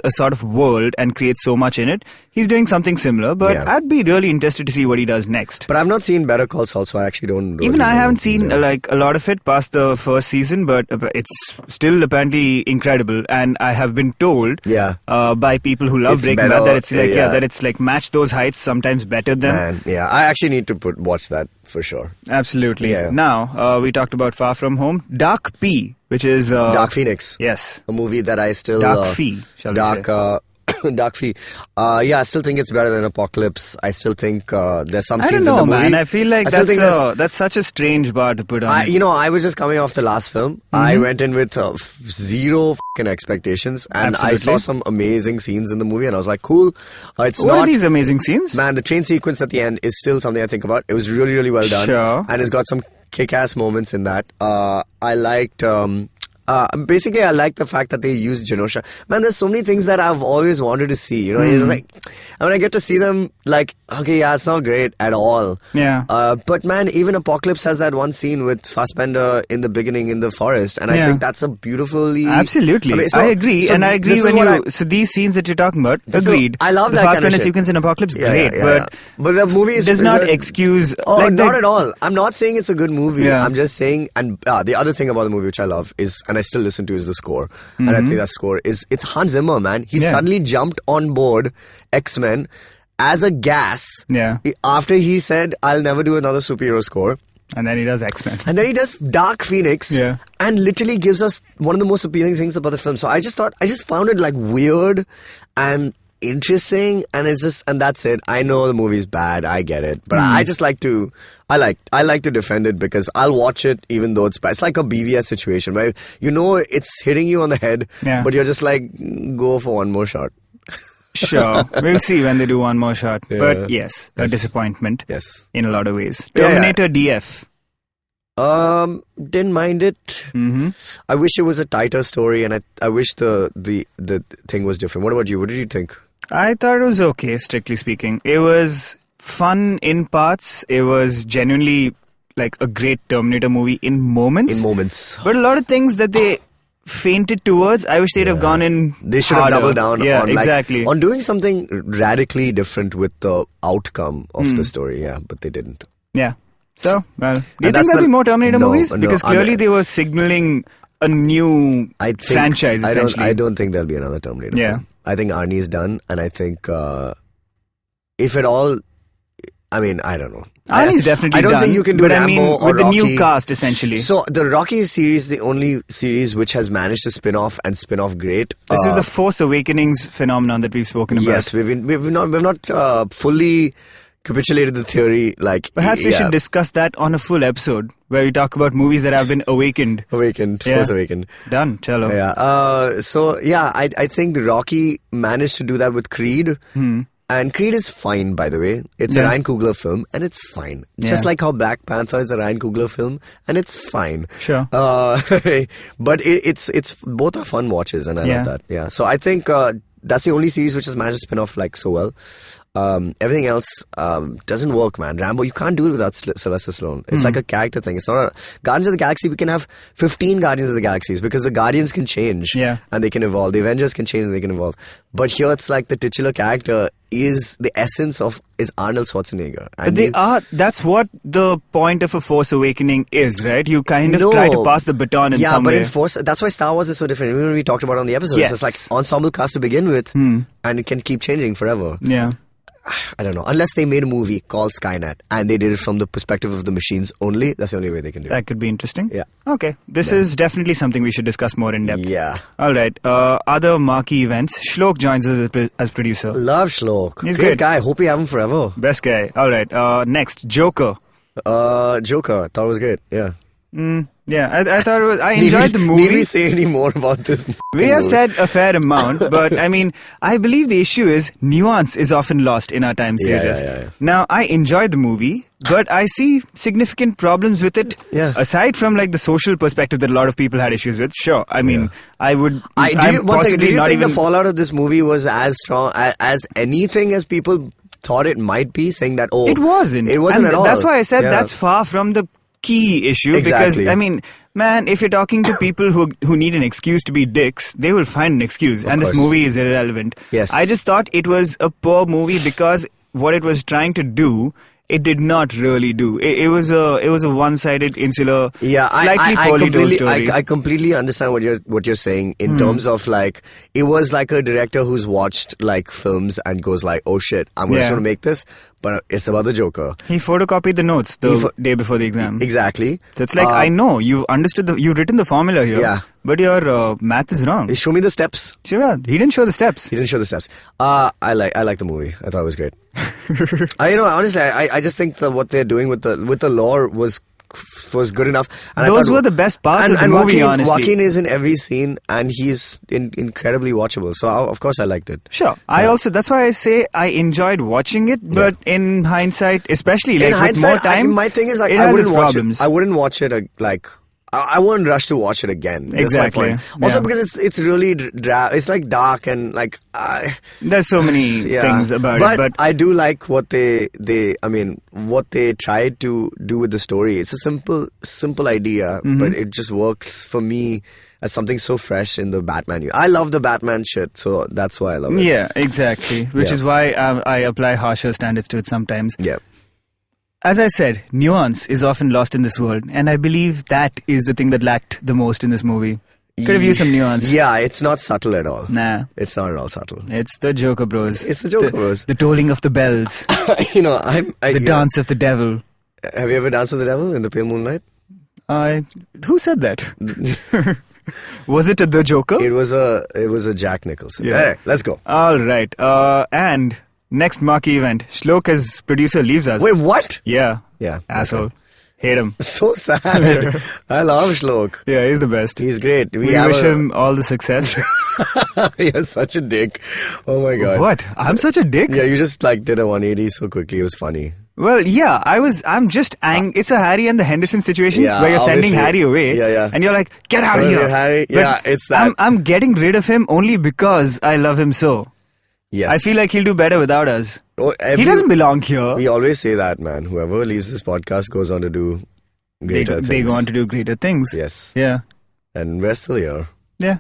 B: sort of world and create so much in it. He's doing something similar, but I'd be really interested to see what he does next.
C: But I've not seen Better Call Saul, so I actually don't
B: Even I haven't seen like a lot of it past the first season, but it's still apparently incredible. And I have been told by people who love Breaking Bad that it's like that it's like match those heights, sometimes better than.
C: I actually need to watch that for sure.
B: Absolutely. Yeah. Now we talked about Far From Home, Dark P, which is
C: Dark Phoenix.
B: Yes,
C: a movie that I still
B: Dark Fee, shall we say?
C: Dark Fee. I still think it's better than Apocalypse. I still think there's some scenes in the movie.
B: Man. I feel like that's such a strange bar to put on.
C: I was just coming off the last film. I went in with zero fucking expectations, and I saw some amazing scenes in the movie, and I was like, cool. What
B: are these amazing scenes?
C: Man, the train sequence at the end is still something I think about. It was really, really well done.
B: Sure.
C: And it's got some kick-ass moments in that. I liked... basically, I like the fact that they use Genosha. Man, there's so many things that I've always wanted to see. It's like, and when I get to see them, like, okay, it's not great at all.
B: Yeah.
C: But man, even Apocalypse has that one scene with Fassbender in the beginning in the forest, and I think that's a beautifully.
B: Absolutely, I agree, and I agree
C: so
B: these scenes that you're talking about. Agreed.
C: I love
B: the
C: that
B: Fassbender
C: kind of
B: sequence in Apocalypse. Great, but
C: the movie
B: does not excuse.
C: Not at all. I'm not saying it's a good movie. Yeah. I'm just saying, and the other thing about the movie which I love is, and I still listen to, is the score. And I think that score is, it's Hans Zimmer, man. He suddenly jumped on board X-Men as a gas after he said, I'll never do another superhero score.
B: And then he does X-Men.
C: And then he does Dark Phoenix. Yeah. And literally gives us one of the most appealing things about the film. So I just found it like weird and interesting, and that's it. I know the movie's bad, I get it, but I just like to defend it because I'll watch it even though it's bad. It's like a BVS situation where it's hitting you on the head, but you're just like, go for one more shot.
B: Sure, we'll see when they do one more shot. But yes, a disappointment.
C: Yes,
B: in a lot of ways. Terminator DF.
C: Didn't mind it. I wish it was a tighter story, and I wish the thing was different. What about you? What did you think?
B: I thought it was okay, strictly speaking. It was fun in parts. It was genuinely like a great Terminator movie in moments. But a lot of things that they fainted towards, I wish they'd have gone in.
C: They should have doubled down
B: on
C: doing something radically different with the outcome of the story. But they didn't.
B: Yeah. So, well, do you think there'll be more Terminator movies? Because clearly they were signaling a new franchise, essentially.
C: I don't think there'll be another Terminator film. I think Arnie's done, and I think, if at all, I don't know.
B: Arnie's definitely done.
C: I don't think you can do Rambo or
B: with the
C: Rocky.
B: new cast, essentially.
C: So, the Rocky series, the only series which has managed to spin off great.
B: This is the Force Awakens phenomenon that we've spoken about.
C: Yes, we've not fully capitulated the theory. Like,
B: perhaps we should discuss that on a full episode where we talk about movies that have been awakened.
C: Force Awakened.
B: Done, chalo.
C: I think the Rocky managed to do that with Creed. And Creed is fine, by the way. It's a Ryan Coogler film, and it's fine. Just like how Black Panther is a Ryan Coogler film, and it's fine.
B: Sure.
C: But it's both are fun watches, and I love that. Yeah. So I think that's the only series which has managed to spin off like so well. everything else doesn't work, man. Rambo, you can't do it without Sylvester Stallone. It's like a character thing. It's not a Guardians of the Galaxy. We can have 15 Guardians of the Galaxies because the Guardians can change and they can evolve. The Avengers can change and they can evolve. But here it's like the titular character is the essence of is Arnold Schwarzenegger. And
B: but that's what the point of a Force Awakening is, right? You kind of try to pass the baton in some way.
C: Yeah, but in Force, that's why Star Wars is so different. Even when we talked about it on the episodes, it's like ensemble cast to begin with, and it can keep changing forever.
B: Yeah.
C: I don't know. Unless they made a movie called Skynet and they did it from the perspective of the machines only, that's the only way they can do it.
B: That could be interesting.
C: Yeah.
B: Okay. This is definitely something we should discuss more in depth.
C: Yeah.
B: All right. Other marquee events. Shlok joins us as producer.
C: Love Shlok.
B: He's
C: great
B: great
C: guy. Hope we have him forever.
B: Best guy. All right. Next, Joker.
C: Joker. Thought it was great. Yeah.
B: Yeah, I thought it was. I enjoyed the movie.
C: Need we say any more about this movie?
B: We have said a fair amount, but I mean, I believe the issue is nuance is often lost in our times, Tejas.
C: Yeah.
B: Now, I enjoyed the movie, but I see significant problems with it.
C: Yeah.
B: Aside from like the social perspective that a lot of people had issues with. Sure, I mean, I would.
C: Do you think the fallout of this movie was as strong as anything as people thought it might be? Saying that
B: it wasn't.
C: It wasn't at all.
B: That's why I said that's far from the key issue, because I mean, man, if you're talking to people who need an excuse to be dicks, they will find an excuse, and this movie is irrelevant.
C: Yes.
B: I just thought it was a poor movie because what it was trying to do, it did not really do. It was a one-sided, insular, slightly poorly told story.
C: I completely understand what you're saying in terms of like, it was like a director who's watched like films and goes like, oh shit, I'm just going to make this, but it's about the Joker.
B: He photocopied the notes the day before the exam.
C: Exactly.
B: So it's like, I know you've understood you've written the formula here, but your math is wrong.
C: Show me the steps.
B: Sure, he didn't show the steps.
C: I like the movie. I thought it was great. Honestly, I just think that what they're doing with the lore was good enough. And
B: those were the best parts of the movie, honestly.
C: Joaquin is in every scene and he's incredibly watchable. So of course I liked it.
B: Sure. That's why I say I enjoyed watching it, but in hindsight, especially with more time,
C: my thing is like,
B: I wouldn't watch it.
C: I wouldn't watch it I won't rush to watch it again.
B: Exactly.
C: That's my point. Also because it's really it's like dark and like
B: there's so many things about it. But
C: I do like what they tried to do with the story. It's a simple idea, but it just works for me as something so fresh in the Batman. I love the Batman shit, so that's why I love it.
B: Yeah, exactly. Which is why I apply harsher standards to it sometimes.
C: Yeah.
B: As I said, nuance is often lost in this world, and I believe that is the thing that lacked the most in this movie. Could have used some nuance.
C: Yeah, it's not subtle at all.
B: Nah.
C: It's not at all subtle.
B: It's the Joker Bros.
C: It's the Joker Bros.
B: The tolling of the bells. The dance of the devil.
C: Have you ever danced with the devil in the pale moonlight?
B: Who said that? Was it the Joker?
C: It was a Jack Nicholson. Yeah. Hey, let's go.
B: All right. And next marquee event. Shlok as producer leaves us.
C: Wait, what?
B: Yeah.
C: Yeah.
B: Asshole.
C: Okay.
B: Hate him.
C: So sad. I love Shlok.
B: Yeah, he's the best.
C: He's great.
B: We wish him all the success.
C: You're such a dick. Oh my god.
B: What? I'm such a dick?
C: Yeah, you just like did a 180 so quickly. It was funny.
B: Well, yeah, I'm just it's a Harry and the Henderson situation where you're sending Harry away.
C: Yeah.
B: And you're like, get out of here.
C: Harry. Yeah, it's that.
B: I'm getting rid of him only because I love him so.
C: Yes.
B: I feel like he'll do better without us. He doesn't belong here.
C: We always say that, man. Whoever leaves this podcast goes on to do greater things.
B: They go on to do greater things.
C: Yes.
B: Yeah.
C: And we're still here.
B: Yeah.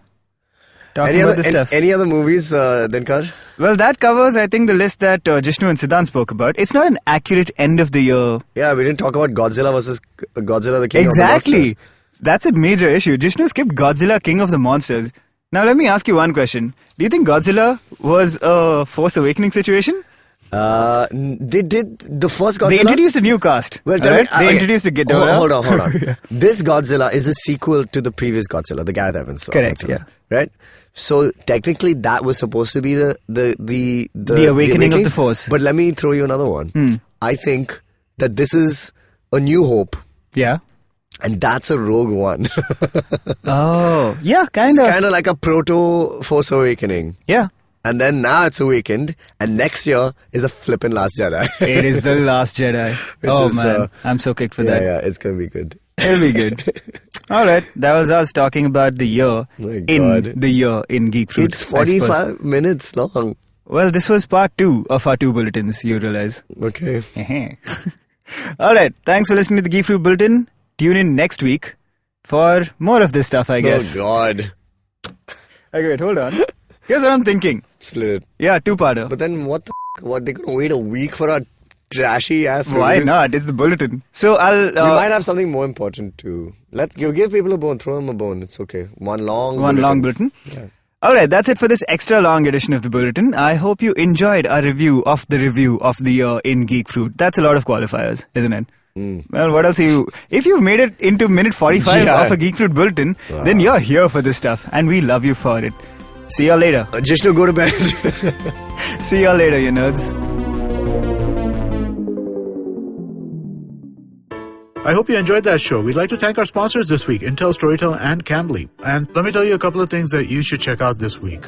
B: Talking about this stuff.
C: Any other movies, Dinkar?
B: Well, that covers, I think, the list that Jishnu and Siddhant spoke about. It's not an accurate end of the year.
C: Yeah, we didn't talk about Godzilla versus Godzilla, the King of the Monsters.
B: Exactly. That's a major issue. Jishnu skipped Godzilla, King of the Monsters. Now, let me ask you one question. Do you think Godzilla was a Force Awakening situation?
C: They did the first Godzilla.
B: They introduced a new cast.
C: Well,
B: they introduced a Ghidorah.
C: Hold on. This Godzilla is a sequel to the previous Godzilla, the Gareth Evans.
B: Correct.
C: Godzilla,
B: yeah.
C: Right. So technically, that was supposed to be the
B: awakening of the Force.
C: But let me throw you another one. I think that this is A New Hope.
B: Yeah.
C: And that's a Rogue One.
B: Oh, yeah, kind of.
C: It's kind of like a proto Force Awakening.
B: Yeah.
C: And then now it's Awakened, and next year is a flippin' Last Jedi.
B: It is the Last Jedi. Man, I'm so kicked for that.
C: Yeah, it's gonna be good.
B: It'll be good. All right, that was us talking about the year the year in Geek Fruit.
C: It's 45 minutes long.
B: Well, this was part 2 of our 2 bulletins, you realize.
C: Okay.
B: Alright, thanks for listening to the Geek Fruit Bulletin. Tune in next week for more of this stuff, I guess.
C: Oh, God.
B: Okay, wait, hold on. Here's what I'm thinking.
C: Split it.
B: Yeah, 2-parter.
C: But then what the what? They're going to wait a week for our trashy ass
B: Why
C: reviews?
B: not? It's the bulletin. So I'll...
C: we might have something more important too. Give people a bone. Throw them a bone. It's okay. One long
B: bulletin. Yeah. Alright, that's it for this extra long edition of the Bulletin. I hope you enjoyed our review of the year in Geek Fruit. That's a lot of qualifiers, isn't it? Well, what else if you've made it into minute 45 of a Geek Fruit Bulletin, then you're here for this stuff, and we love you for it. See y'all later.
C: Jishnu, go to bed.
B: See y'all later, you nerds.
A: I hope you enjoyed that show. We'd like to thank our sponsors this week, Intel, Storytel, and Cambly. And let me tell you a couple of things that you should check out this week.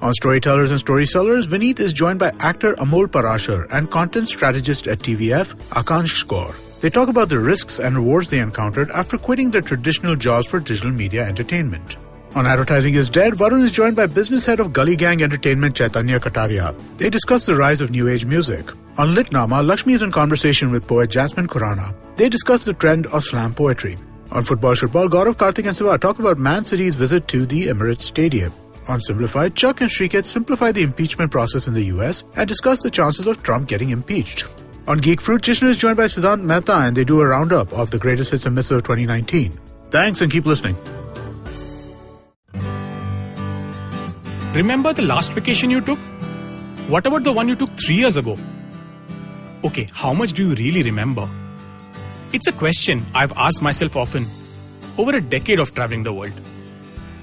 A: On Storytellers and Storysellers, Vineet is joined by actor Amol Parashar and content strategist at TVF, Akansh Kaur. They talk about the risks and rewards they encountered after quitting their traditional jobs for digital media entertainment. On Advertising is Dead, Varun is joined by business head of Gully Gang Entertainment, Chaitanya Kataria. They discuss the rise of new age music. On Litnama, Lakshmi is in conversation with poet Jasmine Khurana. They discuss the trend of slam poetry. On Football Shirtball, Gaurav, Karthik and Siva talk about Man City's visit to the Emirates Stadium. On Simplified, Chuck and Shriketh simplify the impeachment process in the US and discuss the chances of Trump getting impeached. On Geek Fruit, Jishnu is joined by Siddhant Mehta and they do a roundup of the greatest hits and misses of 2019. Thanks and keep listening.
D: Remember the last vacation you took? What about the one you took 3 years ago? Okay, how much do you really remember? It's a question I've asked myself often over a decade of traveling the world.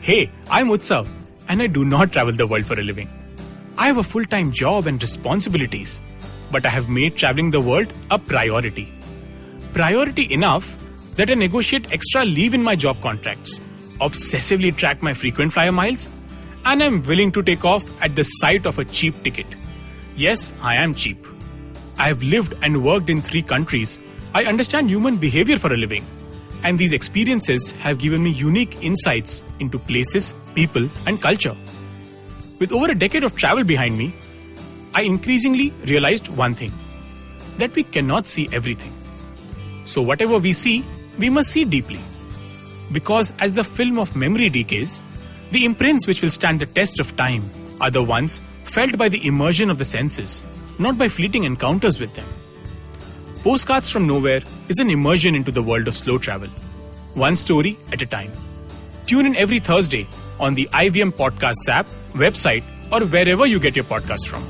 D: Hey, I'm Utsav and I do not travel the world for a living. I have a full-time job and responsibilities, but I have made traveling the world a priority. Priority enough that I negotiate extra leave in my job contracts, obsessively track my frequent flyer miles, and I'm willing to take off at the sight of a cheap ticket. Yes, I am cheap. I have lived and worked in 3 countries. I understand human behavior for a living. And these experiences have given me unique insights into places, people, and culture. With over a decade of travel behind me, I increasingly realized one thing, that we cannot see everything. So whatever we see, we must see deeply. Because as the film of memory decays, the imprints which will stand the test of time are the ones felt by the immersion of the senses, not by fleeting encounters with them. Postcards from Nowhere is an immersion into the world of slow travel, one story at a time. Tune in every Thursday on the IVM Podcasts app, website, or wherever you get your podcasts from.